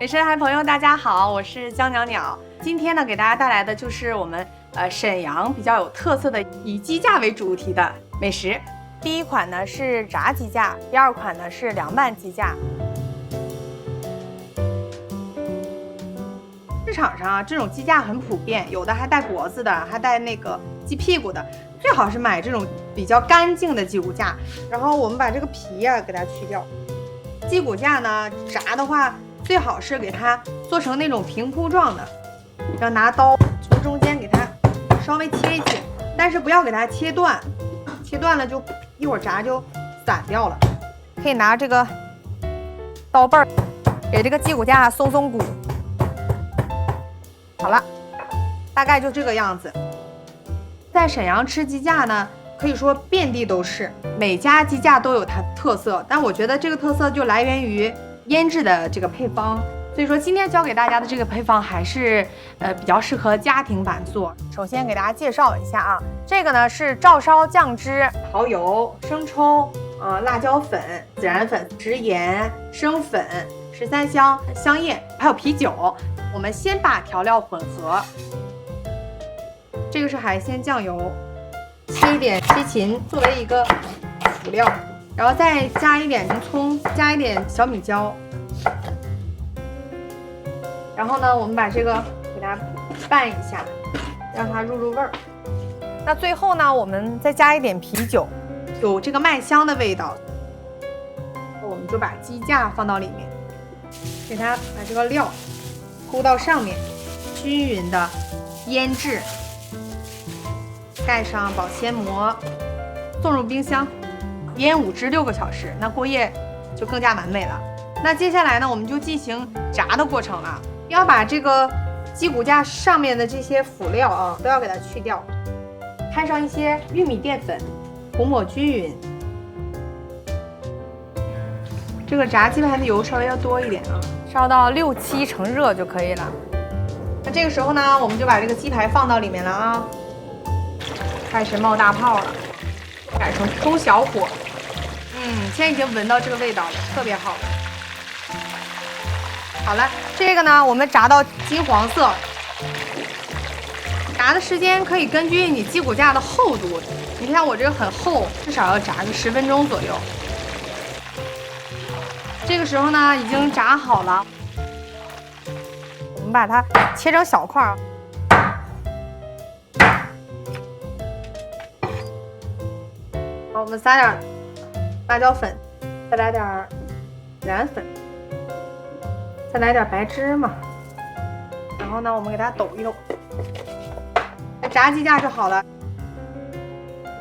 美食海朋友，大家好，我是江鸟鸟。今天呢，给大家带来的就是我们沈阳比较有特色的以鸡架为主题的美食。第一款呢是炸鸡架，第二款呢是凉拌鸡架。市场上啊，这种鸡架很普遍，有的还带脖子的，还带那个鸡屁股的。最好是买这种比较干净的鸡骨架。然后我们把这个皮啊给它去掉。鸡骨架呢，炸的话最好是给它做成那种平铺状的，要拿刀从中间给它稍微切一切，但是不要给它切断，切断了就一会儿炸就散掉了。可以拿这个刀背儿给这个鸡骨架松松骨。好了，大概就这个样子。在沈阳吃鸡架呢，可以说遍地都是，每家鸡架都有它特色，但我觉得这个特色就来源于腌制的这个配方。所以说今天教给大家的这个配方还是比较适合家庭版做。首先给大家介绍一下啊，这个呢是照烧酱汁、蚝油、生抽、辣椒粉、孜然粉、食盐、生粉、13香、香叶，还有啤酒。我们先把调料混合。这个是海鲜酱油，切一点西芹作为一个辅料，然后再加一点葱，加一点小米椒。然后呢，我们把这个给它拌一下，让它入味儿。那最后呢，我们再加一点啤酒，有这个麦香的味道。我们就把鸡架放到里面，给它把这个料铺到上面，均匀的腌制。盖上保鲜膜，送入冰箱，腌5至6个小时，那过夜就更加完美了。那接下来呢，我们就进行炸的过程了。要把这个鸡骨架上面的这些辅料啊，都要给它去掉，摊上一些玉米淀粉，涂抹均匀。这个炸鸡排的油稍微要多一点啊，烧到6、7成热就可以了。那这个时候呢，我们就把这个鸡排放到里面了啊。开始冒大泡了，改成中小火。现在已经闻到这个味道了，特别好。好了，这个呢，我们炸到金黄色。炸的时间可以根据你鸡骨架的厚度，你看我这个很厚，至少要炸个10分钟左右。这个时候呢，已经炸好了，我们把它切成小块。我们撒点辣椒粉，再来点孜然粉，再来点白芝麻，然后呢，我们给它抖一抖，炸鸡架就好了。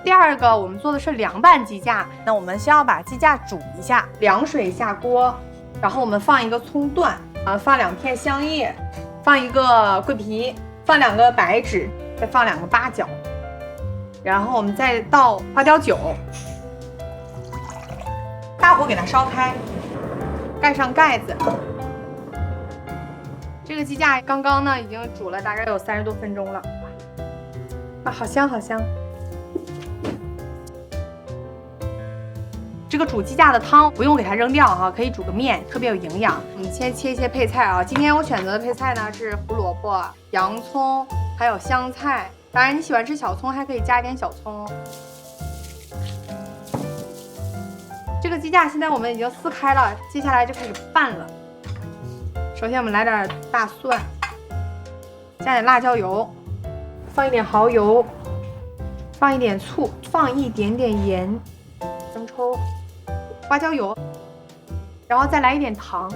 第二个，我们做的是凉拌鸡架，那我们先要把鸡架煮一下，凉水下锅，然后我们放一个葱段，放2片香叶，放一个桂皮，放2个白芷，再放2个八角。然后我们再倒花雕酒，大火给它烧开，盖上盖子。这个鸡架刚刚呢已经煮了大概有30多分钟了，啊，好香好香！这个煮鸡架的汤不用给它扔掉啊，可以煮个面，特别有营养。我们先切一些配菜啊，今天我选择的配菜呢是胡萝卜、洋葱，还有香菜。当然，你喜欢吃小葱，还可以加一点小葱。这个鸡架现在我们已经撕开了，接下来就开始拌了。首先我们来点大蒜，加点辣椒油，放一点蚝油，放一点醋，放一点点盐、生抽、花椒油，然后再来一点糖。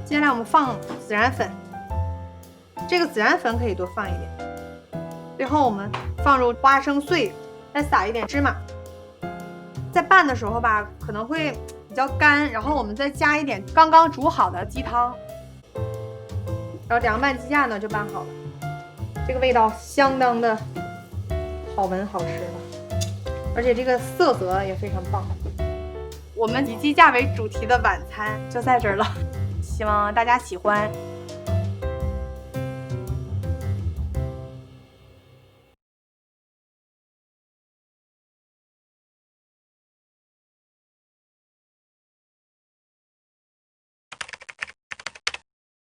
接下来我们放孜然粉，这个孜然粉可以多放一点。最后我们放入花生碎，再撒一点芝麻。在拌的时候吧，可能会比较干，然后我们再加一点刚刚煮好的鸡汤，然后凉拌鸡架呢就拌好了。这个味道相当的好闻好吃了，而且这个色泽也非常棒。我们以鸡架为主题的晚餐就在这儿了，希望大家喜欢。